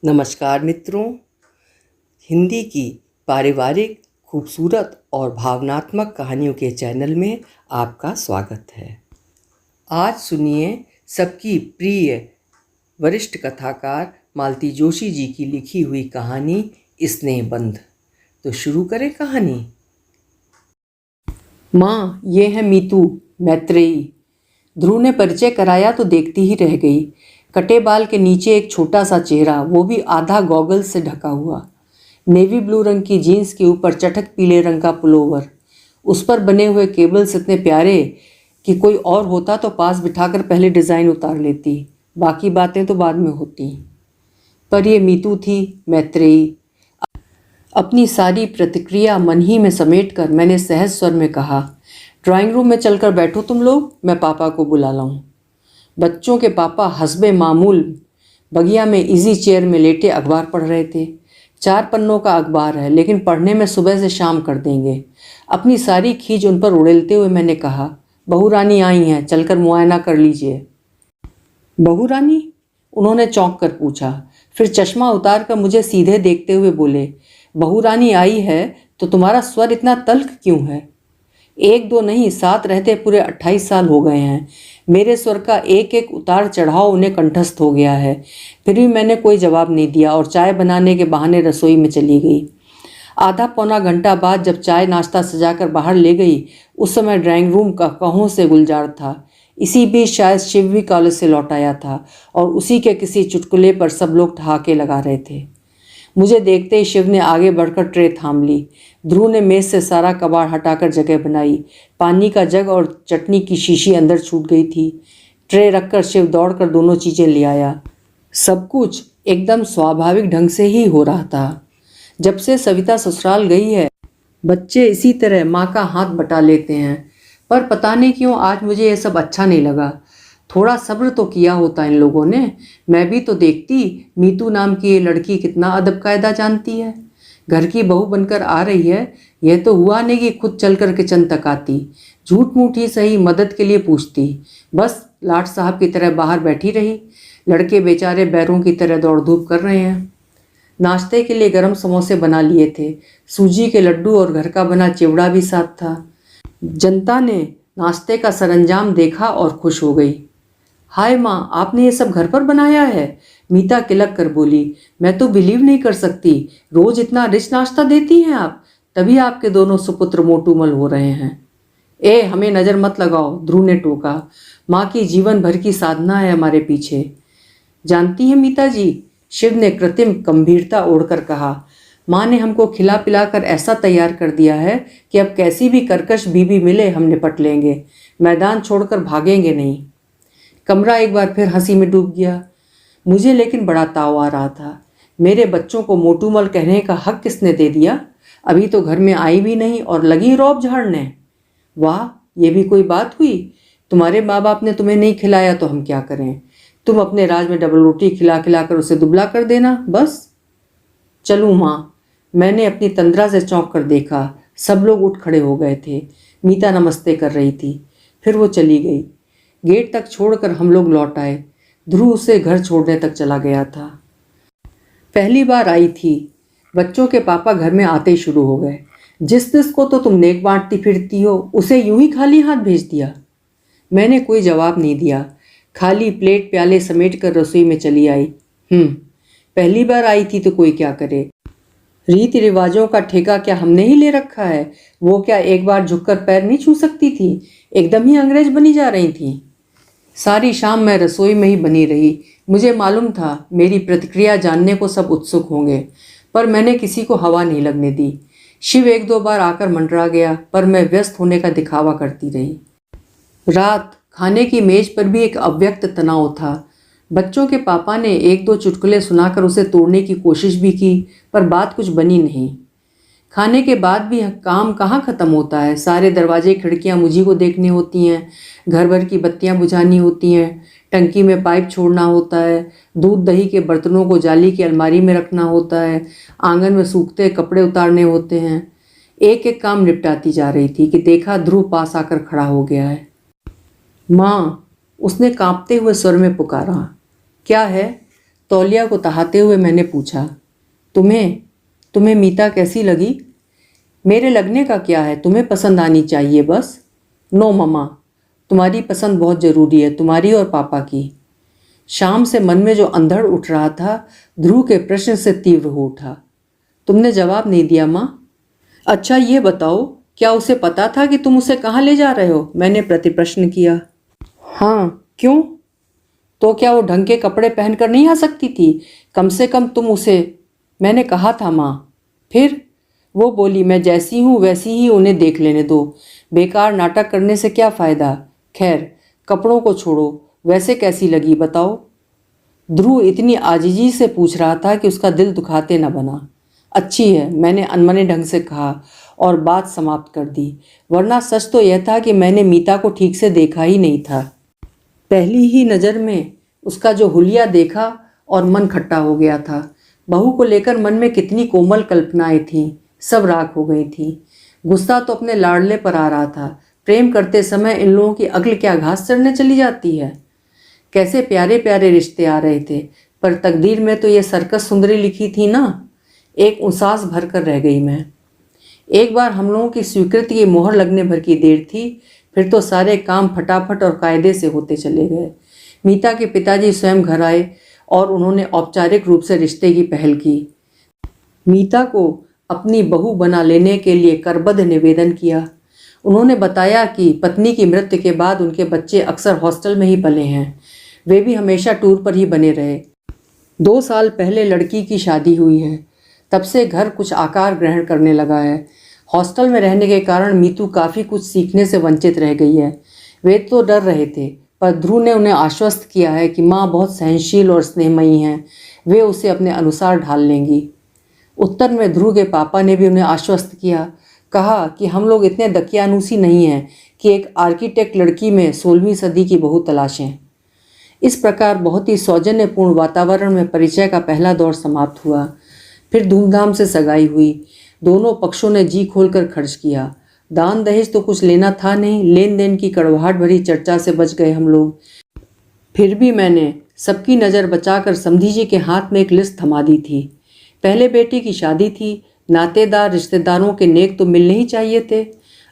नमस्कार मित्रों, हिंदी की पारिवारिक, खूबसूरत और भावनात्मक कहानियों के चैनल में आपका स्वागत है। आज सुनिए सबकी प्रिय वरिष्ठ कथाकार मालती जोशी जी की लिखी हुई कहानी स्नेहबंध। तो शुरू करें कहानी। माँ, ये है मीतू, मैत्रेयी। ध्रुव ने परिचय कराया तो देखती ही रह गई। कटे बाल के नीचे एक छोटा सा चेहरा, वो भी आधा गॉगल्स से ढका हुआ। नेवी ब्लू रंग की जीन्स के ऊपर चटक पीले रंग का पुलोवर। उस पर बने हुए केबल्स इतने प्यारे कि कोई और होता तो पास बिठाकर पहले डिज़ाइन उतार लेती, बाकी बातें तो बाद में होती। पर ये मीतू थी, मैत्रेयी। अपनी सारी प्रतिक्रिया मन ही में समेटकर मैंने सहज स्वर में कहा, ड्राइंग रूम में चलकर बैठो तुम लोग, मैं पापा को बुला लाऊं। बच्चों के पापा हस्बे मामूल बगिया में इजी चेयर में लेटे अखबार पढ़ रहे थे। 4 पन्नों का अखबार है, लेकिन पढ़ने में सुबह से शाम कर देंगे। अपनी सारी खींच उन पर उड़ेलते हुए मैंने कहा, बहू रानी आई हैं, चलकर मुआयना कर लीजिए। बहू रानी? उन्होंने चौंक कर पूछा, फिर चश्मा उतार कर मुझे सीधे देखते हुए बोले, बहू रानी आई है तो तुम्हारा स्वर इतना तल्ख क्यों है? 1-2 नहीं, साथ रहते पूरे 28 साल हो गए हैं। मेरे स्वर का एक एक उतार चढ़ाव उन्हें कंठस्थ हो गया है। फिर भी मैंने कोई जवाब नहीं दिया और चाय बनाने के बहाने रसोई में चली गई। आधा पौना घंटा बाद जब चाय नाश्ता सजाकर बाहर ले गई, उस समय ड्राइंग रूम का कहों से गुलजार था। इसी बीच शायद शिव भी कॉलेज से लौट आया था और उसी के किसी चुटकुले पर सब लोग ठहाके लगा रहे थे। मुझे देखते ही शिव ने आगे बढ़कर ट्रे थाम ली। ध्रुव ने मेज से सारा कबाड़ हटाकर जगह बनाई। पानी का जग और चटनी की शीशी अंदर छूट गई थी। ट्रे रखकर शिव दौड़कर दोनों चीज़ें ले आया। सब कुछ एकदम स्वाभाविक ढंग से ही हो रहा था। जब से सविता ससुराल गई है, बच्चे इसी तरह माँ का हाथ बटा लेते हैं, पर पता नहीं क्यों आज मुझे ये सब अच्छा नहीं लगा। थोड़ा सब्र तो किया होता इन लोगों ने। मैं भी तो देखती, मीतू नाम की ये लड़की कितना अदब कायदा जानती है। घर की बहू बनकर आ रही है, यह तो हुआ नहीं कि खुद चलकर किचन तक आती। झूठ मूठ ही सही मदद के लिए पूछती, बस लाट साहब की तरह बाहर बैठी रही। लड़के बेचारे बैरों की तरह दौड़ धूप कर रहे हैं। नाश्ते के लिए गरम समोसे बना लिए थे। सूजी के लड्डू और घर का बना चिवड़ा भी साथ था। जनता ने नाश्ते का सरंजाम देखा और खुश हो गई। हाय माँ, आपने ये सब घर पर बनाया है? मीता किलक कर बोली, मैं तो बिलीव नहीं कर सकती, रोज इतना रिच नाश्ता देती हैं आप, तभी आपके दोनों सुपुत्र मोटूमल हो रहे हैं। ए, हमें नज़र मत लगाओ, ध्रुव ने टोका। माँ की जीवन भर की साधना है हमारे पीछे। जानती हैं मीता जी, शिव ने कृत्रिम गंभीरता ओढ़कर कहा, माँ ने हमको खिला पिलाकर ऐसा तैयार कर दिया है कि अब कैसी भी कर्कश बीबी मिले हम निपट लेंगे, मैदान छोड़कर भागेंगे नहीं। कमरा एक बार फिर हंसी में डूब गया। मुझे लेकिन बड़ा ताव आ रहा था। मेरे बच्चों को मोटूमल कहने का हक किसने दे दिया? अभी तो घर में आई भी नहीं और लगी रौब झाड़ने। वाह, ये भी कोई बात हुई? तुम्हारे माँ बाप ने तुम्हें नहीं खिलाया तो हम क्या करें? तुम अपने राज में डबल रोटी खिला खिलाकर उसे दुबला कर देना बस। चलूँ माँ? मैंने अपनी तंद्रा से चौंक कर देखा। सब लोग उठ खड़े हो गए थे। मीता नमस्ते कर रही थी, फिर वो चली गई। गेट तक छोड़कर हम लोग लौट आए। ध्रुव उसे घर छोड़ने तक चला गया था। पहली बार आई थी। बच्चों के पापा घर में आते ही शुरू हो गए, जिस को तो तुम नेक बांटती फिरती हो, उसे यूं ही खाली हाथ भेज दिया। मैंने कोई जवाब नहीं दिया। खाली प्लेट प्याले समेट कर रसोई में चली आई। पहली बार आई थी तो कोई क्या करे? रीति रिवाजों का ठेका क्या हमने ही ले रखा है? वो क्या एक बार झुककर पैर नहीं छू सकती थी? एकदम ही अंग्रेज बनी जा रही थी। सारी शाम मैं रसोई में ही बनी रही। मुझे मालूम था मेरी प्रतिक्रिया जानने को सब उत्सुक होंगे, पर मैंने किसी को हवा नहीं लगने दी। शिव 1-2 बार आकर मंडरा गया, पर मैं व्यस्त होने का दिखावा करती रही। रात खाने की मेज पर भी एक अव्यक्त तनाव था। बच्चों के पापा ने 1-2 चुटकुले सुनाकर उसे तोड़ने की कोशिश भी की, पर बात कुछ बनी नहीं। खाने के बाद भी काम कहाँ ख़त्म होता है। सारे दरवाजे खिड़कियाँ मुझी को देखनी होती हैं, घर भर की बत्तियाँ बुझानी होती हैं, टंकी में पाइप छोड़ना होता है, दूध दही के बर्तनों को जाली की अलमारी में रखना होता है, आंगन में सूखते कपड़े उतारने होते हैं। एक एक काम निपटाती जा रही थी कि देखा ध्रुव पास आकर खड़ा हो गया है। माँ, उसने कांपते हुए स्वर में पुकारा। क्या है? तौलिया को तहाते हुए मैंने पूछा, तुम्हें तुम्हें मीता कैसी लगी? मेरे लगने का क्या है, तुम्हें पसंद आनी चाहिए बस। नो मम्मा, तुम्हारी पसंद बहुत ज़रूरी है, तुम्हारी और पापा की। शाम से मन में जो अंधड़ उठ रहा था ध्रुव के प्रश्न से तीव्र हो उठा। तुमने जवाब नहीं दिया माँ। अच्छा ये बताओ, क्या उसे पता था कि तुम उसे कहाँ ले जा रहे हो? मैंने प्रतिप्रश्न किया। हाँ, क्यों? तो क्या वो ढंग के कपड़े पहनकर नहीं आ सकती थी? कम से कम तुम उसे। मैंने कहा था माँ। फिर वो बोली, मैं जैसी हूँ वैसी ही उन्हें देख लेने दो, बेकार नाटक करने से क्या फ़ायदा। खैर कपड़ों को छोड़ो, वैसे कैसी लगी बताओ? ध्रुव इतनी आजिजी से पूछ रहा था कि उसका दिल दुखाते न बना। अच्छी है, मैंने अनमने ढंग से कहा और बात समाप्त कर दी, वरना सच तो यह था कि मैंने मीता को ठीक से देखा ही नहीं था। पहली ही नज़र में उसका जो हुलिया देखा और मन खट्टा हो गया था। बहू को लेकर मन में कितनी कोमल कल्पनाएं थीं, सब राख हो गई थीं। गुस्सा तो अपने लाडले पर आ रहा था। प्रेम करते समय इन लोगों की अक्ल क्या घास चढ़ने चली जाती है। कैसे प्यारे प्यारे रिश्ते आ रहे थे, पर तकदीर में तो ये सर्कस सुंदरी लिखी थी ना। एक उसास भर कर रह गई मैं। एक बार हम लोगों की स्वीकृति की मोहर लगने भर की देर थी, फिर तो सारे काम फटाफट और कायदे से होते चले गए। मीता के पिताजी स्वयं घर आए और उन्होंने औपचारिक रूप से रिश्ते की पहल की। मीता को अपनी बहू बना लेने के लिए करबद्ध निवेदन किया। उन्होंने बताया कि पत्नी की मृत्यु के बाद उनके बच्चे अक्सर हॉस्टल में ही पले हैं, वे भी हमेशा टूर पर ही बने रहे। 2 साल पहले लड़की की शादी हुई है, तब से घर कुछ आकार ग्रहण करने लगा है। हॉस्टल में रहने के कारण मीतू काफ़ी कुछ सीखने से वंचित रह गई है। वे तो डर रहे थे, पर ध्रुव ने उन्हें आश्वस्त किया है कि माँ बहुत सहनशील और स्नेहमयी हैं, वे उसे अपने अनुसार ढाल लेंगी। उत्तर में ध्रुव के पापा ने भी उन्हें आश्वस्त किया, कहा कि हम लोग इतने दकियानूसी नहीं हैं कि एक आर्किटेक्ट लड़की में 16वीं सदी की बहू तलाशें। इस प्रकार बहुत ही सौजन्यपूर्ण वातावरण में परिचय का पहला दौर समाप्त हुआ। फिर धूमधाम से सगाई हुई। दोनों पक्षों ने जी खोलकर खर्च किया। दान दहेज तो कुछ लेना था नहीं, लेन देन की कड़वाहट भरी चर्चा से बच गए हम लोग। फिर भी मैंने सबकी नज़र बचाकर समधी जी के हाथ में एक लिस्ट थमा दी थी। पहले बेटी की शादी थी, नातेदार रिश्तेदारों के नेक तो मिलने ही चाहिए थे।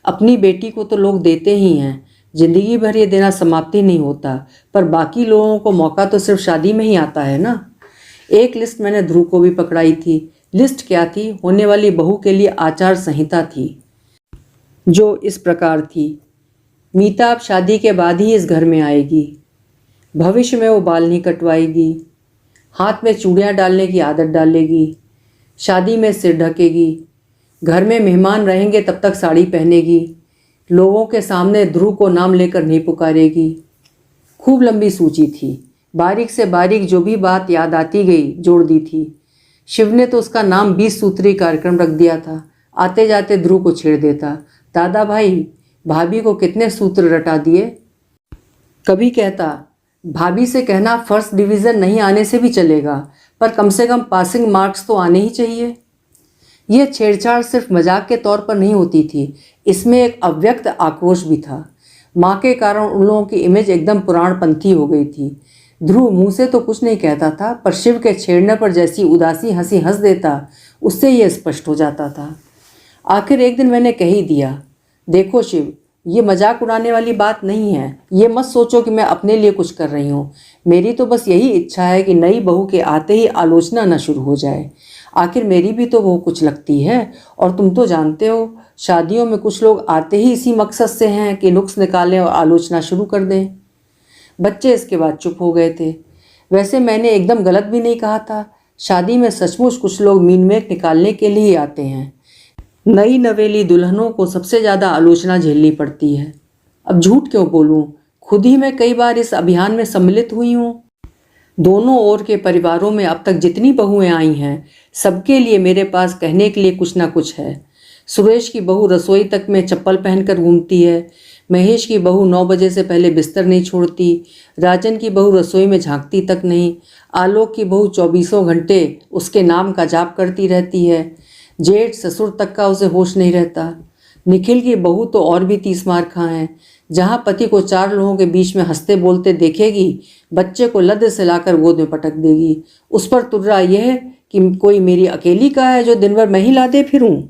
अपनी बेटी को तो लोग देते ही हैं, जिंदगी भर ये देना समाप्ति नहीं होता, पर बाकी लोगों को मौका तो सिर्फ शादी में ही आता है ना। एक लिस्ट मैंने ध्रुव को भी पकड़ाई थी। लिस्ट क्या थी? होने वाली बहू के लिए आचार संहिता थी, जो इस प्रकार थी। मीता अब शादी के बाद ही इस घर में आएगी। भविष्य में वो बाल नहीं कटवाएगी, हाथ में चूड़ियाँ डालने की आदत डालेगी, शादी में सिर ढकेगी, घर में मेहमान रहेंगे तब तक साड़ी पहनेगी, लोगों के सामने ध्रुव को नाम लेकर नहीं पुकारेगी। खूब लंबी सूची थी, बारीक से बारीक जो भी बात याद आती गई जोड़ दी थी। शिव ने तो उसका नाम 20 सूत्री कार्यक्रम रख दिया था। आते जाते ध्रुव को छेड़ देता, दादा भाई भाभी को कितने सूत्र रटा दिए। कभी कहता, भाभी से कहना फर्स्ट डिवीज़न नहीं आने से भी चलेगा, पर कम से कम पासिंग मार्क्स तो आने ही चाहिए। यह छेड़छाड़ सिर्फ मजाक के तौर पर नहीं होती थी, इसमें एक अव्यक्त आक्रोश भी था। माँ के कारण उन लोगों की इमेज एकदम पुराणपंथी हो गई थी। ध्रुव मुंह से तो कुछ नहीं कहता था, पर शिव के छेड़ने पर जैसी उदासी हंसी हंस देता, उससे यह स्पष्ट हो जाता था। आखिर एक दिन मैंने कह ही दिया, देखो शिव, ये मजाक उड़ाने वाली बात नहीं है। ये मत सोचो कि मैं अपने लिए कुछ कर रही हूँ। मेरी तो बस यही इच्छा है कि नई बहू के आते ही आलोचना न शुरू हो जाए। आखिर मेरी भी तो वो कुछ लगती है, और तुम तो जानते हो शादियों में कुछ लोग आते ही इसी मकसद से हैं कि नुक्स निकालें और आलोचना शुरू कर दें। बच्चे इसके बाद चुप हो गए थे। वैसे मैंने एकदम गलत भी नहीं कहा था। शादी में सचमुच कुछ लोग मीनमेट निकालने के लिए ही आते हैं। नई नवेली दुल्हनों को सबसे ज़्यादा आलोचना झेलनी पड़ती है। अब झूठ क्यों बोलूं, खुद ही मैं कई बार इस अभियान में सम्मिलित हुई हूँ। दोनों ओर के परिवारों में अब तक जितनी बहुएं आई हैं, सबके लिए मेरे पास कहने के लिए कुछ ना कुछ है। सुरेश की बहू रसोई तक में चप्पल पहनकर घूमती है। महेश की बहू 9 बजे से पहले बिस्तर नहीं छोड़ती। राजन की बहू रसोई में झांकती तक नहीं। आलोक की बहू 24 घंटे उसके नाम का जाप करती रहती है। जेठ ससुर तक का उसे होश नहीं रहता। निखिल की बहू तो और भी 30 मार खा है। जहाँ पति को 4 लोगों के बीच में हंसते बोलते देखेगी, बच्चे को लद से लाकर गोद में पटक देगी। उस पर तुर्रा यह कि कोई मेरी अकेली का है जो दिन भर मैं ही लादे फिरूं।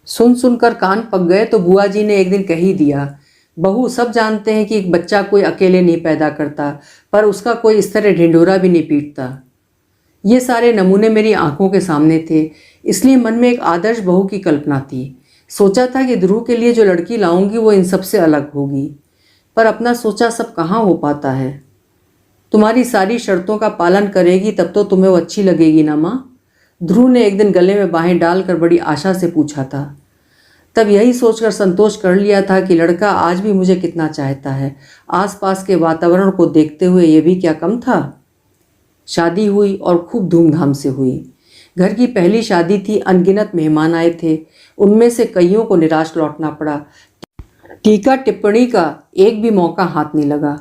सुन सुनकर कान पक गए तो बुआ जी ने एक दिन कह ही दिया, बहू सब जानते हैं कि एक बच्चा कोई अकेले नहीं पैदा करता, पर उसका कोई इस तरह ढिंढोरा भी नहीं पीटता। ये सारे नमूने मेरी आंखों के सामने थे, इसलिए मन में एक आदर्श बहू की कल्पना थी। सोचा था कि ध्रुव के लिए जो लड़की लाऊंगी वो इन सब से अलग होगी, पर अपना सोचा सब कहाँ हो पाता है। तुम्हारी सारी शर्तों का पालन करेगी तब तो तुम्हें वो अच्छी लगेगी ना माँ? ध्रुव ने एक दिन गले में बाहें डालकर बड़ी आशा से पूछा था। तब यही सोचकर संतोष कर लिया था कि लड़का आज भी मुझे कितना चाहता है। आसपास के वातावरण को देखते हुए ये भी क्या कम था। शादी हुई और खूब धूमधाम से हुई। घर की पहली शादी थी, अनगिनत मेहमान आए थे, उनमें से कईयों को निराश लौटना पड़ा। टीका टिप्पणी का एक भी मौका हाथ नहीं लगा।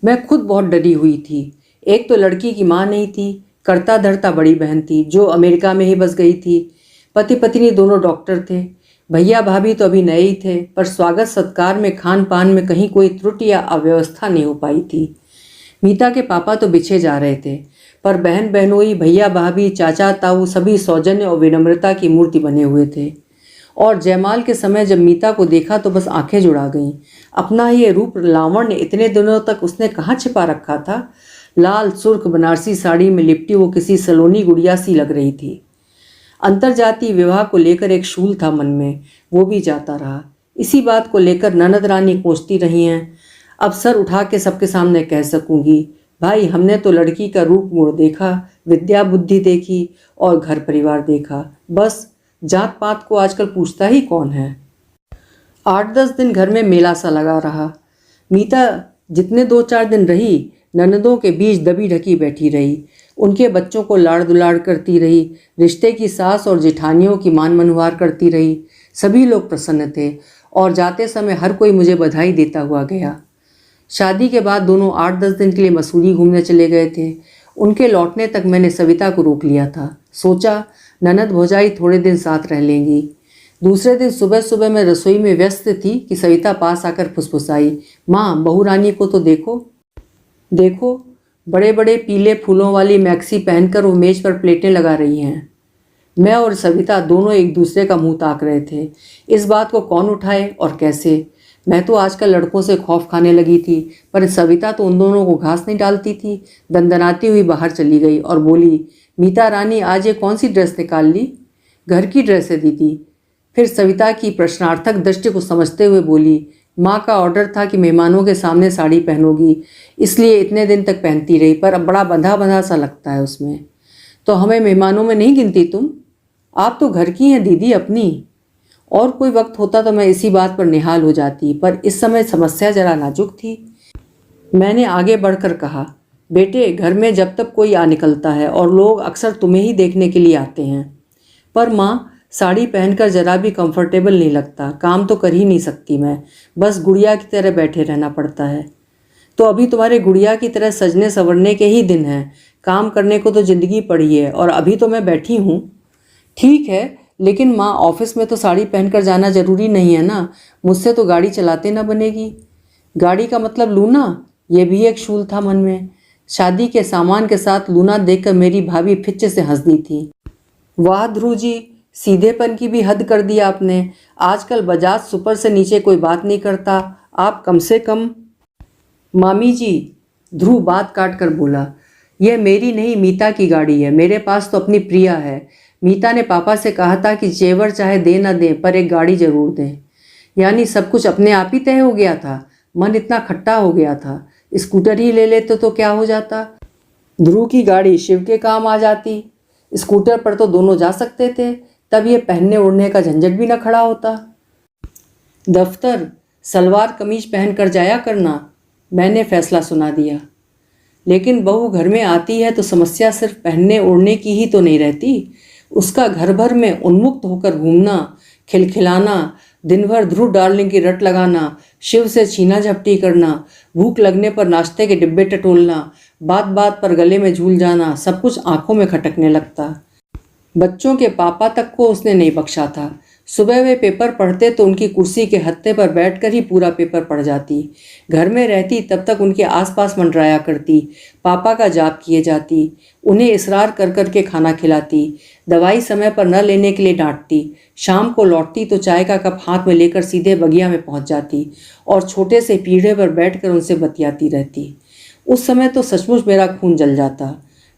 मैं खुद बहुत डरी हुई थी। एक तो लड़की की माँ नहीं थी, करता धरता बड़ी बहन थी जो अमेरिका में ही बस गई थी। पति पत्नी दोनों डॉक्टर थे। भैया भाभी तो अभी नए ही थे, पर स्वागत सत्कार में खान पान में कहीं कोई त्रुटि या अव्यवस्था नहीं हो पाई थी। मीता के पापा तो बिछे जा रहे थे, पर बहन बहनोई, भैया भाभी, चाचा ताऊ सभी सौजन्य और विनम्रता की मूर्ति बने हुए थे। और जयमाल के समय जब मीता को देखा तो बस आंखें जुड़ा गईं। अपना ये रूप लावण्य इतने दिनों तक उसने कहाँ छिपा रखा था। लाल सुर्ख बनारसी साड़ी में लिपटी वो किसी सलोनी गुड़िया सी लग रही थी। अंतरजातीय विवाह को लेकर एक शूल था मन में, वो भी जाता रहा। इसी बात को लेकर ननद रानी कोसती रही हैं। अब सर उठा के सबके सामने कह सकूंगी, भाई हमने तो लड़की का रूप गुण देखा, विद्या बुद्धि देखी और घर परिवार देखा, बस जात पात को आजकल पूछता ही कौन है। 8-10 दिन घर में मेला सा लगा रहा। मीता जितने 2-4 दिन रही, ननदों के बीच दबी ढकी बैठी रही, उनके बच्चों को लाड़ दुलाड़ करती रही, रिश्ते की सास और जेठानियों की मान मनुहार करती रही। सभी लोग प्रसन्न थे और जाते समय हर कोई मुझे बधाई देता हुआ गया। शादी के बाद दोनों 8-10 दिन के लिए मसूरी घूमने चले गए थे। उनके लौटने तक मैंने सविता को रोक लिया था। सोचा ननद भौजाई थोड़े दिन साथ रह लेंगी। दूसरे दिन सुबह सुबह मैं रसोई में व्यस्त थी कि सविता पास आकर फुसफुसाई, माँ बहू रानी को तो देखो देखो, बड़े बड़े पीले फूलों वाली मैक्सी पहनकर वो मेज पर प्लेटें लगा रही हैं। मैं और सविता दोनों एक दूसरे का मुंह ताक रहे थे। इस बात को कौन उठाए और कैसे। मैं तो आजकल लड़कों से खौफ खाने लगी थी, पर सविता तो उन दोनों को घास नहीं डालती थी। दंदनाती हुई बाहर चली गई और बोली, मीता रानी आज ये कौन सी ड्रेस निकाल ली? घर की ड्रेस है दीदी। फिर सविता की प्रश्नार्थक दृष्टि को समझते हुए बोली, माँ का ऑर्डर था कि मेहमानों के सामने साड़ी पहनोगी, इसलिए इतने दिन तक पहनती रही, पर अब बड़ा बंधा बंधा सा लगता है उसमें। तो हमें मेहमानों में नहीं गिनती तुम? आप तो घर की हैं दीदी अपनी। और कोई वक्त होता तो मैं इसी बात पर निहाल हो जाती, पर इस समय समस्या जरा नाजुक थी। मैंने आगे बढ़कर कहा, बेटे घर में जब तक कोई आ निकलता है और लोग अक्सर तुम्हें ही देखने के लिए आते हैं, पर माँ साड़ी पहनकर जरा भी कंफर्टेबल नहीं लगता। काम तो कर ही नहीं सकती मैं, बस गुड़िया की तरह बैठे रहना पड़ता है। तो अभी तुम्हारे गुड़िया की तरह सजने संवरने के ही दिन हैं। काम करने को तो ज़िंदगी पड़ी है और अभी तो मैं बैठी हूँ। ठीक है, लेकिन माँ ऑफिस में तो साड़ी पहनकर जाना ज़रूरी नहीं है ना। मुझसे तो गाड़ी चलाते ना बनेगी। गाड़ी का मतलब लूना, ये भी एक शूल था मन में। शादी के सामान के साथ लूना देखकर मेरी भाभी फिच्चे से हंस दी थी। वाह ध्रुव जी, सीधेपन की भी हद कर दी आपने। आजकल बजाज सुपर से नीचे कोई बात नहीं करता, आप कम से कम। मामी जी, ध्रुव बात काट कर बोला, यह मेरी नहीं मीता की गाड़ी है। मेरे पास तो अपनी प्रिया है। मीता ने पापा से कहा था कि जेवर चाहे दे ना दें, पर एक गाड़ी जरूर दें। यानी सब कुछ अपने आप ही तय हो गया था। मन इतना खट्टा हो गया था। स्कूटर ही ले लेते तो क्या हो जाता। ध्रुव की गाड़ी शिव के काम आ जाती। स्कूटर पर तो दोनों जा सकते थे, तब ये पहनने ओढ़ने का झंझट भी न खड़ा होता। दफ्तर सलवार कमीज पहनकर जाया करना, मैंने फैसला सुना दिया। लेकिन बहू घर में आती है तो समस्या सिर्फ पहनने ओढ़ने की ही तो नहीं रहती। उसका घर भर में उन्मुक्त होकर घूमना, खिलखिलाना, दिन भर ध्रुव डार्लिंग की रट लगाना, शिव से छीना झपटी करना, भूख लगने पर नाश्ते के डिब्बे टटोलना, बात बात पर गले में झूल जाना, सब कुछ आंखों में खटकने लगता। बच्चों के पापा तक को उसने नहीं बख्शा था। सुबह वे पेपर पढ़ते तो उनकी कुर्सी के हत्थे पर बैठकर ही पूरा पेपर पढ़ जाती। घर में रहती तब तक उनके आसपास मंडराया करती, पापा का जाप किए जाती, उन्हें इसरार कर कर के खाना खिलाती, दवाई समय पर न लेने के लिए डांटती। शाम को लौटती तो चाय का कप हाथ में लेकर सीधे बगिया में पहुंच जाती और छोटे से पीढ़े पर बैठकर उनसे बतियाती रहती। उस समय तो सचमुच मेरा खून जल जाता।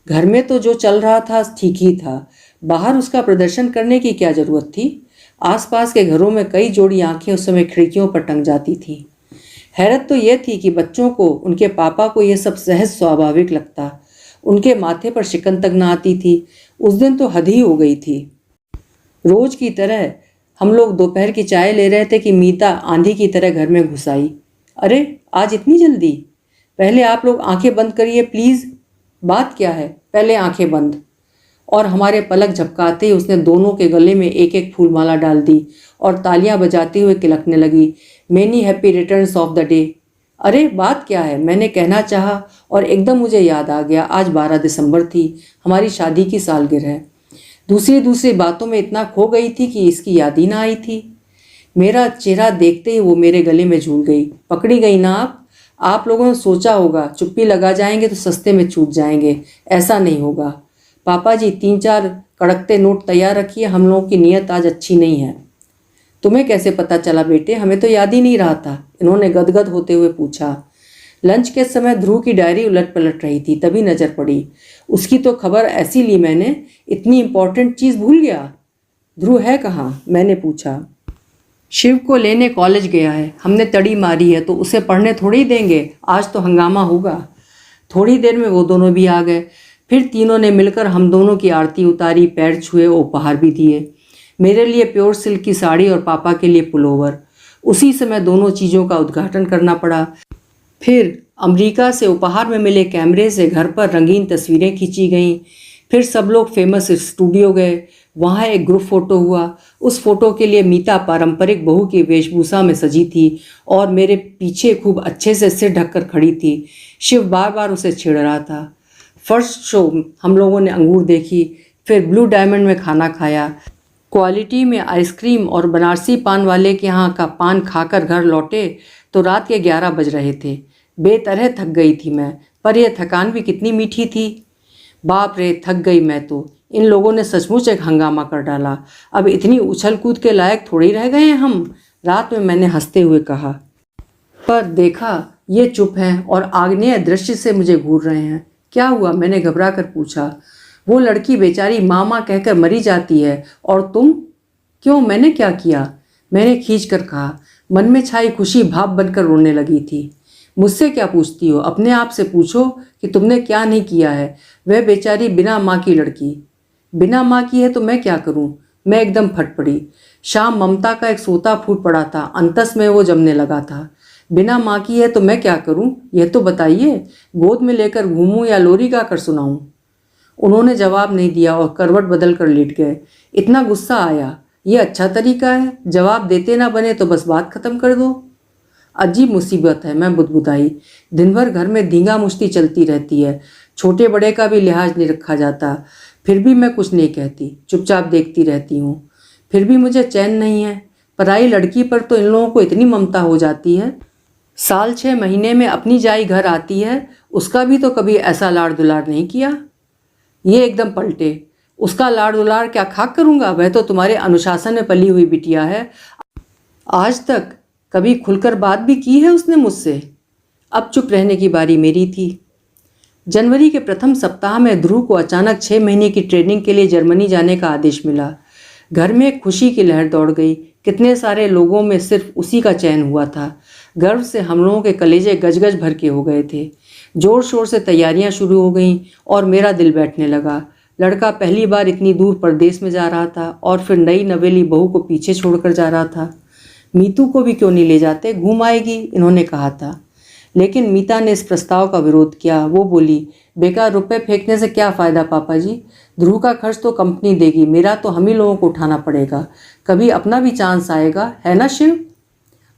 घर में तो जो चल रहा था ठीक ही था, बाहर उसका प्रदर्शन करने की क्या जरूरत थी। आसपास के घरों में कई जोड़ी आंखें उस समय खिड़कियों पर टंग जाती थी। हैरत तो यह थी कि बच्चों को, उनके पापा को यह सब सहज स्वाभाविक लगता। उनके माथे पर शिकन तक न आती थी। उस दिन तो हद ही हो गई थी। रोज की तरह हम लोग दोपहर की चाय ले रहे थे कि मीता आंधी की तरह घर में घुस आई। अरे आज इतनी जल्दी? पहले आप लोग आंखें बंद करिए प्लीज़। बात क्या है? पहले आंखें बंद। और हमारे पलक झपकाते ही उसने दोनों के गले में एक एक फूलमाला डाल दी और तालियां बजाते हुए किलकने लगी, many happy returns of the day. अरे बात क्या है? मैंने कहना चाहा और एकदम मुझे याद आ गया, आज 12 दिसंबर थी, हमारी शादी की सालगिरह। दूसरी बातों में इतना खो गई थी कि इसकी याद ही ना आई थी। मेरा चेहरा देखते ही वो मेरे गले में झूल गई। पकड़ी गई ना आप लोगों ने सोचा होगा चुप्पी लगा जाएंगे तो सस्ते में छूट जाएंगे। ऐसा नहीं होगा। पापा जी 3-4 कड़कते नोट तैयार रखिए, हम लोगों की नीयत आज अच्छी नहीं है। तुम्हें कैसे पता चला बेटे? हमें तो याद ही नहीं रहा था, इन्होंने गदगद होते हुए पूछा। लंच के समय ध्रुव की डायरी उलट पलट रही थी, तभी नजर पड़ी। उसकी तो खबर ऐसी ली मैंने, इतनी इंपॉर्टेंट चीज भूल गया। ध्रुव है कहाँ? मैंने पूछा। शिव को लेने कॉलेज गया है, हमने तड़ी मारी है तो उसे पढ़ने थोड़ी देंगे, आज तो हंगामा होगा। थोड़ी देर में वो दोनों भी आ गए। फिर तीनों ने मिलकर हम दोनों की आरती उतारी, पैर छुए, उपहार भी दिए। मेरे लिए प्योर सिल्क की साड़ी और पापा के लिए पुलोवर। उसी समय दोनों चीज़ों का उद्घाटन करना पड़ा। फिर अमेरिका से उपहार में मिले कैमरे से घर पर रंगीन तस्वीरें खींची गईं। फिर सब लोग फेमस स्टूडियो गए, वहाँ एक ग्रुप फोटो हुआ। उस फोटो के लिए मीता पारंपरिक बहू की वेशभूषा में सजी थी और मेरे पीछे खूब अच्छे से सिर ढककर खड़ी थी। शिव बार बार उसे छेड़ रहा था। फर्स्ट शो हम लोगों ने अंगूर देखी, फिर ब्लू डायमंड में खाना खाया। क्वालिटी में आइसक्रीम और बनारसी पान वाले के यहाँ का पान खाकर घर लौटे तो रात के 11 बज रहे थे। बेतरह थक गई थी मैं, पर यह थकान भी कितनी मीठी थी। बाप रे, थक गई मैं तो। इन लोगों ने सचमुच एक हंगामा कर डाला। अब इतनी उछल कूद के लायक थोड़ी रह गए हैं हम, रात में मैंने हंसते हुए कहा। पर देखा ये चुप हैं और आग्नेय दृष्टि से मुझे घूर रहे हैं। क्या हुआ? मैंने घबरा कर पूछा। वो लड़की बेचारी मामा कहकर मरी जाती है और तुम? क्यों, मैंने क्या किया? मैंने खींच कर कहा। मन में छाई खुशी भाप बनकर रोने लगी थी। मुझसे क्या पूछती हो? अपने आप से पूछो कि तुमने क्या नहीं किया है। वह बेचारी बिना माँ की लड़की। बिना माँ की है तो मैं क्या करूं? मैं एकदम फट पड़ी। शाम ममता का एक सोता फूट पड़ा था, अंतस में वो जमने लगा था। बिना माँ की है तो मैं क्या करूं, यह तो बताइए। गोद में लेकर घूमूं या लोरी गा कर सुनाऊं? उन्होंने जवाब नहीं दिया और करवट बदल कर लेट गए। इतना गुस्सा आया। ये अच्छा तरीका है, जवाब देते ना बने तो बस बात खत्म कर दो। अजीब मुसीबत है, मैं बुदबुदाई। दिन भर घर में धींगा मुश्ती चलती रहती है, छोटे बड़े का भी लिहाज नहीं रखा जाता। फिर भी मैं कुछ नहीं कहती, चुपचाप देखती रहती हूँ। फिर भी मुझे चैन नहीं है। पराई लड़की पर तो इन लोगों को इतनी ममता हो जाती है। साल 6 महीने में अपनी जाई घर आती है, उसका भी तो कभी ऐसा लाड़ दुलार नहीं किया। ये एकदम पलटे। उसका लाड़ दुलार क्या खाक करूँगा? वह तो तुम्हारे अनुशासन में पली हुई बिटिया है। आज तक कभी खुलकर बात भी की है उसने मुझसे? अब चुप रहने की बारी मेरी थी। जनवरी के प्रथम सप्ताह में ध्रुव को अचानक 6 महीने की ट्रेनिंग के लिए जर्मनी जाने का आदेश मिला। घर में एक खुशी की लहर दौड़ गई। कितने सारे लोगों में सिर्फ उसी का चयन हुआ था। गर्व से हम लोगों के कलेजे गजगज भर के हो गए थे। जोर शोर से तैयारियां शुरू हो गईं और मेरा दिल बैठने लगा। लड़का पहली बार इतनी दूर परदेश में जा रहा था और फिर नई नवेली बहू को पीछे छोड़कर जा रहा था। मीतू को भी क्यों नहीं ले जाते, घूम आएगी, इन्होंने कहा था। लेकिन मीता ने इस प्रस्ताव का विरोध किया। वो बोली, बेकार रुपए फेंकने से क्या फ़ायदा पापा जी, ध्रुव का खर्च तो कंपनी देगी, मेरा तो हम ही लोगों को उठाना पड़ेगा। कभी अपना भी चांस आएगा, है ना शिव?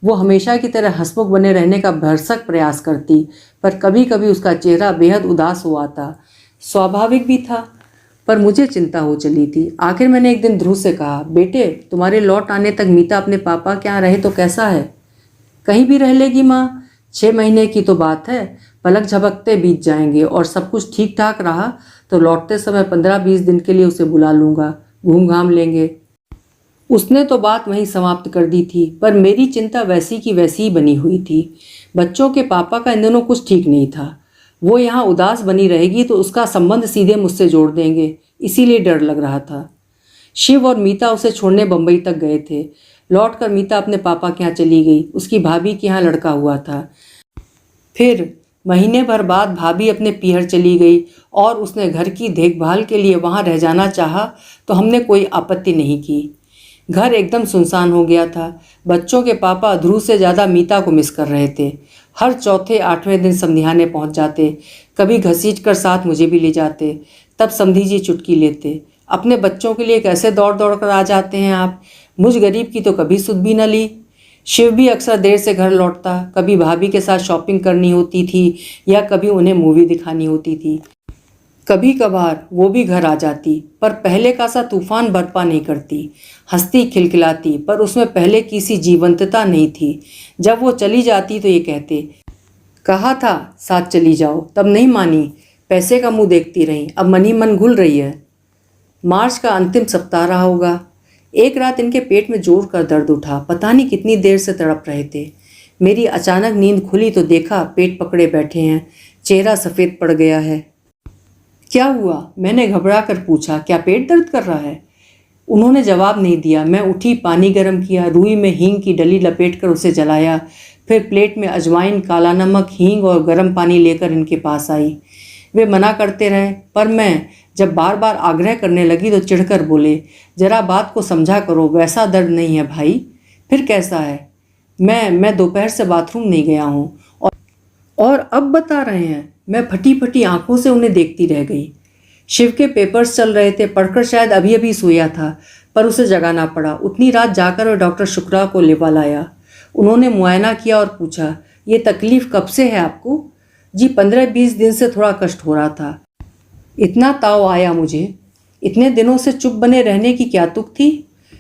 वो हमेशा की तरह हंसमुख बने रहने का भरसक प्रयास करती, पर कभी कभी उसका चेहरा बेहद उदास हो आता। स्वाभाविक भी था। पर मुझे चिंता हो चली थी। आखिर मैंने एक दिन ध्रुव से कहा, बेटे तुम्हारे लौट आने तक मीता अपने पापा के यहाँ रहे तो कैसा है? कहीं भी रह लेगी माँ, 6 महीने की तो बात है, पलक झपकते बीत जाएंगे और सब कुछ ठीक ठाक रहा तो लौटते समय 15-20 दिन के लिए उसे बुला लूँगा, घूम घाम लेंगे। उसने तो बात वहीं समाप्त कर दी थी, पर मेरी चिंता वैसी की वैसी ही बनी हुई थी। बच्चों के पापा का इन दिनों कुछ ठीक नहीं था। वो यहाँ उदास बनी रहेगी तो उसका संबंध सीधे मुझसे जोड़ देंगे, इसीलिए डर लग रहा था। शिव और मीता उसे छोड़ने बम्बई तक गए थे। लौटकर मीता अपने पापा के यहाँ चली गई। उसकी भाभी के यहाँ लड़का हुआ था। फिर महीने भर बाद भाभी अपने पीहर चली गई और उसने घर की देखभाल के लिए वहाँ रह जाना चाहा तो हमने कोई आपत्ति नहीं की। घर एकदम सुनसान हो गया था। बच्चों के पापा ध्रुव से ज़्यादा मीता को मिस कर रहे थे। हर चौथे 8वें दिन समधियाने पहुंच जाते, कभी घसीट कर साथ मुझे भी ले जाते। तब समधी जी चुटकी लेते, अपने बच्चों के लिए कैसे दौड़ दौड़ कर आ जाते हैं आप, मुझ गरीब की तो कभी सुध भी न ली। शिव भी अक्सर देर से घर लौटता, कभी भाभी के साथ शॉपिंग करनी होती थी या कभी उन्हें मूवी दिखानी होती थी। कभी कभार वो भी घर आ जाती, पर पहले का सा तूफान बर्पा नहीं करती। हंसती खिलखिलाती, पर उसमें पहले की सी जीवंतता नहीं थी। जब वो चली जाती तो ये कहते, कहा था साथ चली जाओ, तब नहीं मानी, पैसे का मुंह देखती रही, अब मन ही मन घुल रही है। मार्च का अंतिम सप्ताह रहा होगा। एक रात इनके पेट में जोर कर दर्द उठा, पता नहीं कितनी देर से तड़प रहे थे। मेरी अचानक नींद खुली तो देखा पेट पकड़े बैठे हैं, चेहरा सफ़ेद पड़ गया है। क्या हुआ? मैंने घबरा कर पूछा, क्या पेट दर्द कर रहा है? उन्होंने जवाब नहीं दिया। मैं उठी, पानी गर्म किया, रुई में हींग की डली लपेटकर उसे जलाया, फिर प्लेट में अजवाइन, काला नमक, हींग और गर्म पानी लेकर इनके पास आई। वे मना करते रहे, पर मैं जब बार बार आग्रह करने लगी तो चिढ़कर बोले, जरा बात को समझा करो, वैसा दर्द नहीं है भाई। फिर कैसा है? मैं दोपहर से बाथरूम नहीं गया हूँ और अब बता रहे हैं। मैं फटी फटी आंखों से उन्हें देखती रह गई। शिव के पेपर्स चल रहे थे, पढ़कर शायद अभी अभी सोया था, पर उसे जगाना पड़ा। उतनी रात जाकर वह डॉक्टर शुक्ला को लेवा लाया। उन्होंने मुआयना किया और पूछा, ये तकलीफ़ कब से है आपको? जी 15-20 दिन से थोड़ा कष्ट हो रहा था। इतना ताव आया मुझे। इतने दिनों से चुप बने रहने की क्या तुक थी?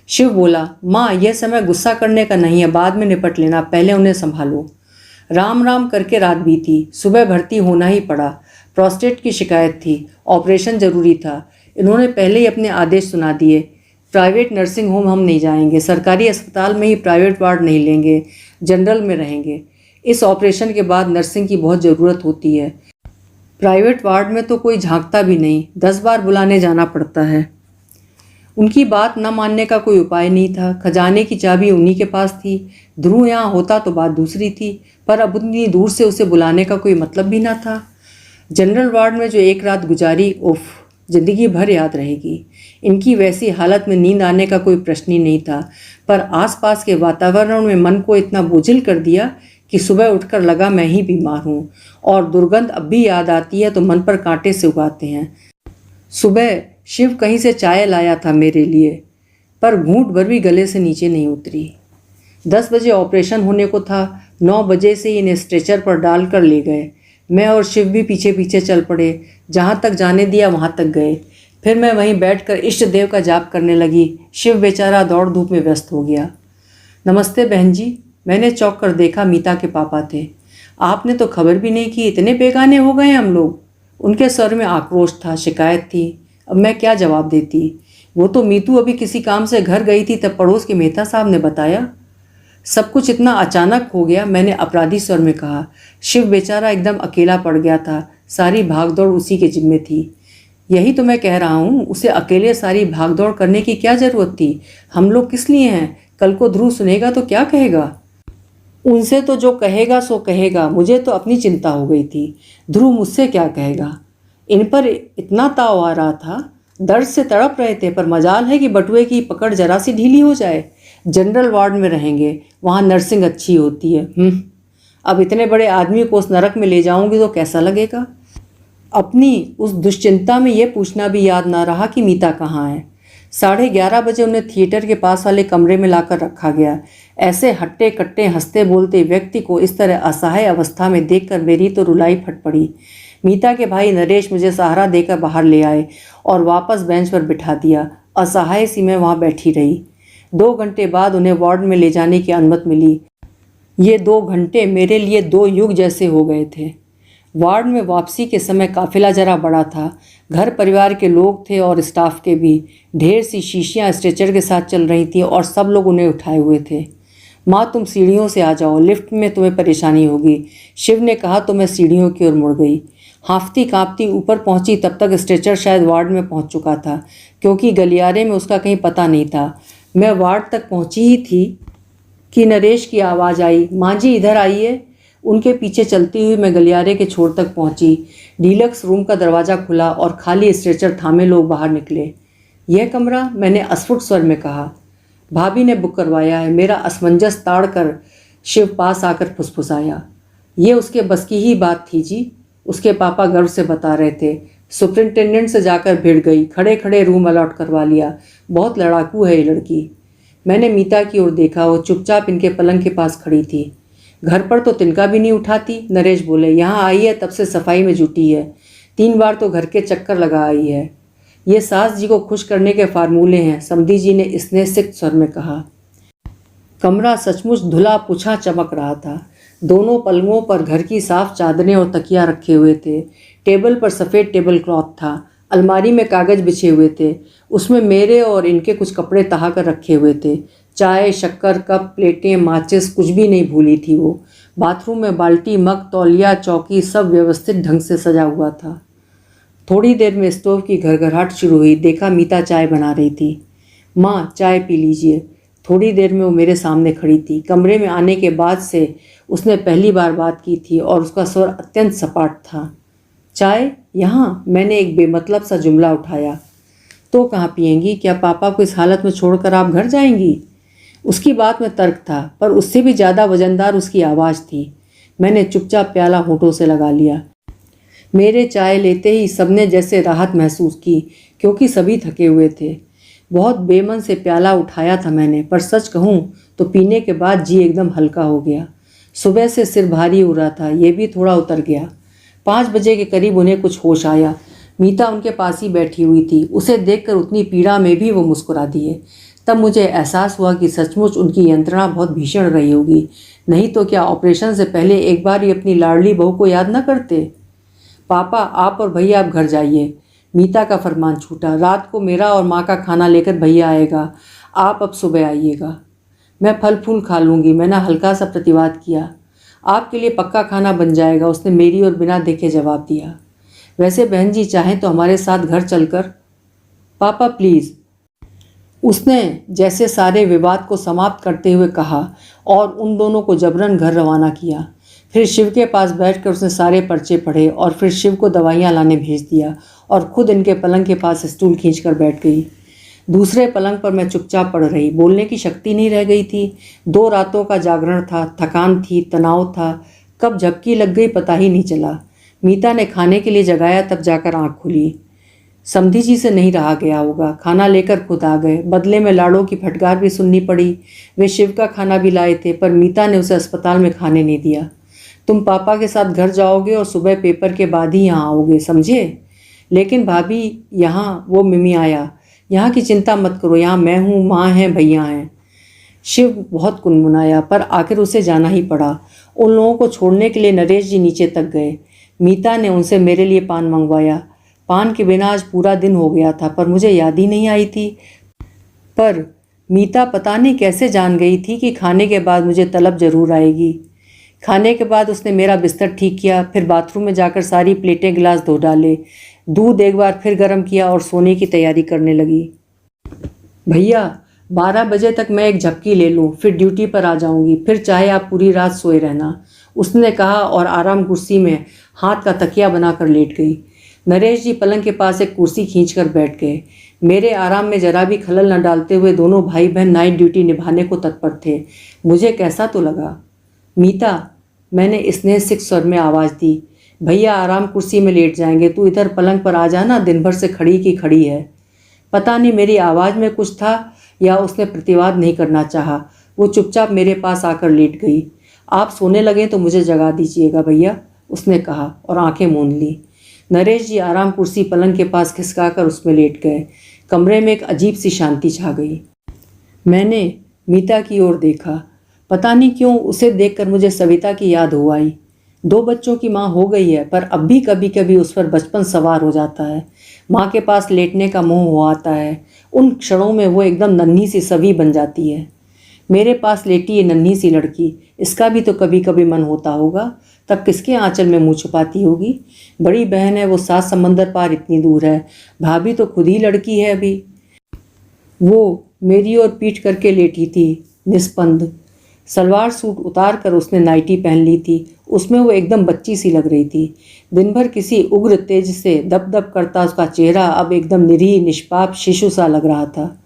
शिव बोला, माँ यह समय गुस्सा करने का नहीं है, बाद में निपट लेना, पहले उन्हें संभालो। राम राम करके रात बीती। सुबह भर्ती होना ही पड़ा। प्रोस्टेट की शिकायत थी, ऑपरेशन ज़रूरी था। इन्होंने पहले ही अपने आदेश सुना दिए, प्राइवेट नर्सिंग होम हम नहीं जाएंगे, सरकारी अस्पताल में ही प्राइवेट वार्ड नहीं लेंगे, जनरल में रहेंगे। इस ऑपरेशन के बाद नर्सिंग की बहुत ज़रूरत होती है। प्राइवेट वार्ड में तो कोई झांकता भी नहीं, 10 बार बुलाने जाना पड़ता है। उनकी बात न मानने का कोई उपाय नहीं था। खजाने की चाबी उन्हीं के पास थी। ध्रुव यहाँ होता तो बात दूसरी थी, पर अब उतनी दूर से उसे बुलाने का कोई मतलब भी न था। जनरल वार्ड में जो एक रात गुजारी, उफ, जिंदगी भर याद रहेगी। इनकी वैसी हालत में नींद आने का कोई प्रश्न ही नहीं था, पर आसपास के वातावरण में मन को इतना बोझिल कर दिया कि सुबह उठकर लगा मैं ही बीमार हूँ, और दुर्गंध अब भी याद आती है तो मन पर कांटे से उगाते हैं। सुबह शिव कहीं से चाय लाया था मेरे लिए, पर घूंट भर भी गले से नीचे नहीं उतरी। 10 बजे ऑपरेशन होने को था। 9 बजे से इन्हें स्ट्रेचर पर डाल कर ले गए। मैं और शिव भी पीछे पीछे चल पड़े। जहाँ तक जाने दिया वहाँ तक गए। फिर मैं वहीं बैठकर इष्ट देव का जाप करने लगी। शिव बेचारा दौड़ धूप में व्यस्त हो गया। नमस्ते बहन जी। मैंने चौंक कर देखा, मीता के पापा थे। आपने तो खबर भी नहीं की, इतने बेगाने हो गए हम लोग। उनके स्वर में आक्रोश था, शिकायत थी। अब मैं क्या जवाब देती? वो तो मीतू अभी किसी काम से घर गई थी, तब पड़ोस के मेहता साहब ने बताया। सब कुछ इतना अचानक हो गया, मैंने अपराधी स्वर में कहा। शिव बेचारा एकदम अकेला पड़ गया था। सारी भागदौड़ उसी के जिम्मे थी। यही तो मैं कह रहा हूँ, उसे अकेले सारी भागदौड़ करने की क्या ज़रूरत थी? हम लोग किस लिए हैं? कल को ध्रुव सुनेगा तो क्या कहेगा? उनसे तो जो कहेगा सो कहेगा, मुझे तो अपनी चिंता हो गई थी। ध्रुव मुझसे क्या कहेगा? इन पर इतना ताव आ रहा था, दर्द से तड़प रहे थे, पर मजाल है कि बटुए की पकड़ जरा सी ढीली हो जाए। जनरल वार्ड में रहेंगे, वहाँ नर्सिंग अच्छी होती है। अब इतने बड़े आदमी को उस नरक में ले जाऊंगी तो कैसा लगेगा? अपनी उस दुश्चिंता में यह पूछना भी याद ना रहा कि मीता कहाँ है। 11:30 बजे उन्हें थिएटर के पास वाले कमरे में लाकर रखा गया। ऐसे हट्टे कट्टे हंसते बोलते व्यक्ति को इस तरह असहाय अवस्था में देखकर मेरी तो रुलाई फट पड़ी। मीता के भाई नरेश मुझे सहारा देकर बाहर ले आए और वापस बेंच पर बिठा दिया। असहाय सी मैं वहाँ बैठी रही। 2 घंटे बाद उन्हें वार्ड में ले जाने की अनुमति मिली। ये 2 घंटे मेरे लिए 2 युग जैसे हो गए थे। वार्ड में वापसी के समय काफिला जरा बड़ा था। घर परिवार के लोग थे और स्टाफ के भी। ढेर सी शीशियाँ स्ट्रेचर के साथ चल रही थी और सब लोग उन्हें उठाए हुए थे। माँ, तुम सीढ़ियों से आ जाओ, लिफ्ट में तुम्हें परेशानी होगी, शिव ने कहा तो मैं सीढ़ियों की ओर मुड़ गई। हाँफती काँपती ऊपर पहुंची तब तक स्ट्रेचर शायद वार्ड में पहुंच चुका था, क्योंकि गलियारे में उसका कहीं पता नहीं था। मैं वार्ड तक पहुंची ही थी कि नरेश की आवाज़ आई, माँ जी इधर आइए। उनके पीछे चलती हुई मैं गलियारे के छोर तक पहुंची। डीलक्स रूम का दरवाज़ा खुला और खाली स्ट्रेचर थामे लोग बाहर निकले। यह कमरा, मैंने अस्फुट स्वर में कहा। भाभी ने बुक करवाया है, मेरा असमंजस ताड़ कर शिव पास आकर फुसफुसाया। ये उसके बस की ही बात थी जी, उसके पापा गर्व से बता रहे थे। सुपरिंटेंडेंट से जाकर भिड़ गई, खड़े खड़े रूम अलॉट करवा लिया। बहुत लड़ाकू है ये लड़की। मैंने मीता की ओर देखा, वो चुपचाप इनके पलंग के पास खड़ी थी। घर पर तो तिनका भी नहीं उठाती। नरेश बोले, यहाँ आई है तब से सफाई में जुटी है, 3 बार तो घर के चक्कर लगा आई है। ये सास जी को खुश करने के फार्मूले हैं, समधी जी ने स्नेहसिक्त स्वर में कहा। कमरा सचमुच धुला पुछा चमक रहा था। दोनों पलंगों पर घर की साफ चादरें और तकिया रखे हुए थे। टेबल पर सफ़ेद टेबल क्लॉथ था। अलमारी में कागज़ बिछे हुए थे, उसमें मेरे और इनके कुछ कपड़े तहा कर रखे हुए थे। चाय, शक्कर, कप, प्लेटें, माचिस कुछ भी नहीं भूली थी वो। बाथरूम में बाल्टी, मग, तौलिया, चौकी सब व्यवस्थित ढंग से सजा हुआ था। थोड़ी देर में स्टोव की घरघराहट शुरू हुई। देखा मीता चाय बना रही थी। माँ, चाय पी लीजिए। थोड़ी देर में वो मेरे सामने खड़ी थी। कमरे में आने के बाद से उसने पहली बार बात की थी और उसका स्वर अत्यंत सपाट था। चाय यहाँ? मैंने एक बेमतलब सा जुमला उठाया। तो कहाँ पिएंगी? क्या पापा को इस हालत में छोड़कर आप घर जाएंगी? उसकी बात में तर्क था, पर उससे भी ज़्यादा वजनदार उसकी आवाज़ थी। मैंने चुपचाप प्याला होठों से लगा लिया। मेरे चाय लेते ही सबने जैसे राहत महसूस की, क्योंकि सभी थके हुए थे। बहुत बेमन से प्याला उठाया था मैंने, पर सच कहूँ तो पीने के बाद जी एकदम हल्का हो गया। सुबह से सिर भारी हो रहा था, ये भी थोड़ा उतर गया। 5 बजे के करीब उन्हें कुछ होश आया। मीता उनके पास ही बैठी हुई थी। उसे देखकर उतनी पीड़ा में भी वो मुस्कुरा दिए। तब मुझे एहसास हुआ कि सचमुच उनकी यंत्रणा बहुत भीषण रही होगी, नहीं तो क्या ऑपरेशन से पहले एक बार ही अपनी लाडली बहू को याद न करते। पापा, आप और भैया आप घर जाइए। मीता का फरमान छूटा। रात को मेरा और माँ का खाना लेकर भैया आएगा, आप अब सुबह आइएगा। मैं फल फूल खा लूँगी, मैंने हल्का सा प्रतिवाद किया। आपके लिए पक्का खाना बन जाएगा, उसने मेरी ओर बिना देखे जवाब दिया। वैसे बहन जी चाहें तो हमारे साथ घर चलकर। पापा प्लीज़, उसने जैसे सारे विवाद को समाप्त करते हुए कहा और उन दोनों को जबरन घर रवाना किया। फिर शिव के पास बैठकर उसने सारे पर्चे पढ़े और फिर शिव को दवाइयाँ लाने भेज दिया और खुद इनके पलंग के पास स्टूल खींचकर बैठ गई। दूसरे पलंग पर मैं चुपचाप पड़ रही। बोलने की शक्ति नहीं रह गई थी। 2 रातों का जागरण था, थकान थी, तनाव था। कब झपकी लग गई पता ही नहीं चला। मीता ने खाने के लिए जगाया, तब जाकर आँख खुली। समधी जी से नहीं रहा गया होगा, खाना लेकर खुद आ गए। बदले में लाड़ों की फटकार भी सुननी पड़ी। वे शिव का खाना भी लाए थे, पर मीता ने उसे अस्पताल में खाने नहीं दिया। तुम पापा के साथ घर जाओगे और सुबह पेपर के बाद ही यहाँ आओगे, समझे? लेकिन भाभी, यहाँ वो मिमी आया। यहाँ की चिंता मत करो, यहाँ मैं हूँ, माँ हैं, भैया हैं। शिव बहुत कुनमुनाया, पर आखिर उसे जाना ही पड़ा। उन लोगों को छोड़ने के लिए नरेश जी नीचे तक गए। मीता ने उनसे मेरे लिए पान मंगवाया। पान के बिना आज पूरा दिन हो गया था, पर मुझे याद ही नहीं आई थी। पर मीता पता नहीं कैसे जान गई थी कि खाने के बाद मुझे तलब जरूर आएगी। खाने के बाद उसने मेरा बिस्तर ठीक किया, फिर बाथरूम में जाकर सारी प्लेटें गिलास धो डाले। दूध एक बार फिर गर्म किया और सोने की तैयारी करने लगी। भैया, 12 बजे तक मैं एक झपकी ले लूँ, फिर ड्यूटी पर आ जाऊँगी, फिर चाहे आप पूरी रात सोए रहना, उसने कहा और आराम कुर्सी में हाथ का तकिया बनाकर लेट गई। नरेश जी पलंग के पास एक कुर्सी खींचकर बैठ गए। मेरे आराम में जरा भी खलल न डालते हुए दोनों भाई बहन नाइट ड्यूटी निभाने को तत्पर थे। मुझे कैसा तो लगा। मीता, मैंने स्नेहसिक्त स्वर में आवाज़ दी। भैया आराम कुर्सी में लेट जाएंगे, तू इधर पलंग पर आ जाना, दिन भर से खड़ी की खड़ी है। पता नहीं मेरी आवाज़ में कुछ था या उसने प्रतिवाद नहीं करना चाहा। वो चुपचाप मेरे पास आकर लेट गई। आप सोने लगें तो मुझे जगा दीजिएगा भैया, उसने कहा और आंखें मूंद ली। नरेश जी आराम कुर्सी पलंग के पास खिसकाकर उसमें लेट गए। कमरे में एक अजीब सी शांति छा गई। मैंने मीता की ओर देखा। पता नहीं क्यों उसे देखकर मुझे सविता की याद हो आई। 2 बच्चों की माँ हो गई है, पर अब भी कभी कभी उस पर बचपन सवार हो जाता है। माँ के पास लेटने का मोह हो आता है। उन क्षणों में वो एकदम नन्ही सी सभी बन जाती है। मेरे पास लेटी ये नन्ही सी लड़की, इसका भी तो कभी कभी मन होता होगा। तब किसके आंचल में मुँह छुपाती होगी। बड़ी बहन है वो 7 समंदर पार इतनी दूर है। भाभी तो खुद ही लड़की है अभी। वो मेरी ओर पीठ करके लेटी थी, निस्पंद। सलवार सूट उतार कर उसने नाइटी पहन ली थी। उसमें वो एकदम बच्ची सी लग रही थी। दिन भर किसी उग्र तेज से दप दप करता उसका चेहरा अब एकदम निरीह निष्पाप शिशु सा लग रहा था।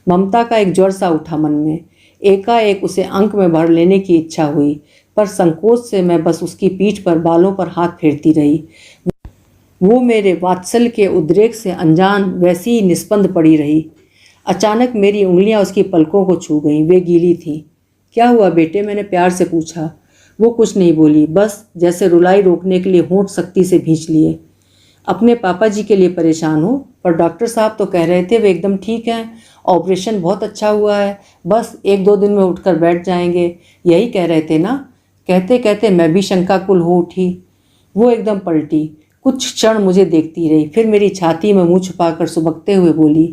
ममता का एक ज्वर सा उठा मन में। एकाएक उसे अंक में भर लेने की इच्छा हुई, पर संकोच से मैं बस उसकी पीठ पर बालों पर हाथ फेरती रही। वो मेरे वात्सल्य के उद्रेक से अनजान वैसी ही निस्पंद पड़ी रही। अचानक मेरी उंगलियां उसकी पलकों को छू गईं। वे गीली थीं। क्या हुआ बेटे, मैंने प्यार से पूछा। वो कुछ नहीं बोली, बस जैसे रुलाई रोकने के लिए होंठ सख्ती से भींच लिए। अपने पापा जी के लिए परेशान हो, पर डॉक्टर साहब तो कह रहे थे वे एकदम ठीक हैं। ऑपरेशन बहुत अच्छा हुआ है, बस 1-2 दिन में उठकर बैठ जाएंगे, यही कह रहे थे ना। कहते कहते मैं भी शंकाकुल हो उठी। वो एकदम पलटी, कुछ क्षण मुझे देखती रही, फिर मेरी छाती में मुंह छुपाकर सुबकते हुए बोली,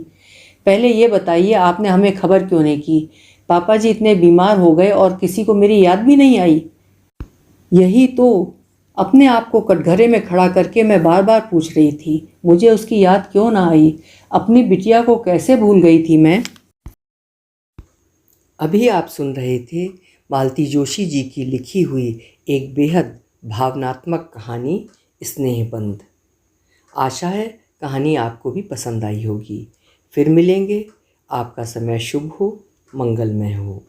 पहले ये बताइए आपने हमें खबर क्यों नहीं की। पापा जी इतने बीमार हो गए और किसी को मेरी याद भी नहीं आई। यही तो अपने आप को कटघरे में खड़ा करके मैं बार बार पूछ रही थी, मुझे उसकी याद क्यों ना आई। अपनी बिटिया को कैसे भूल गई थी मैं। अभी आप सुन रहे थे मालती जोशी जी की लिखी हुई एक बेहद भावनात्मक कहानी स्नेहबंध। आशा है कहानी आपको भी पसंद आई होगी। फिर मिलेंगे। आपका समय शुभ हो, मंगलमय हो।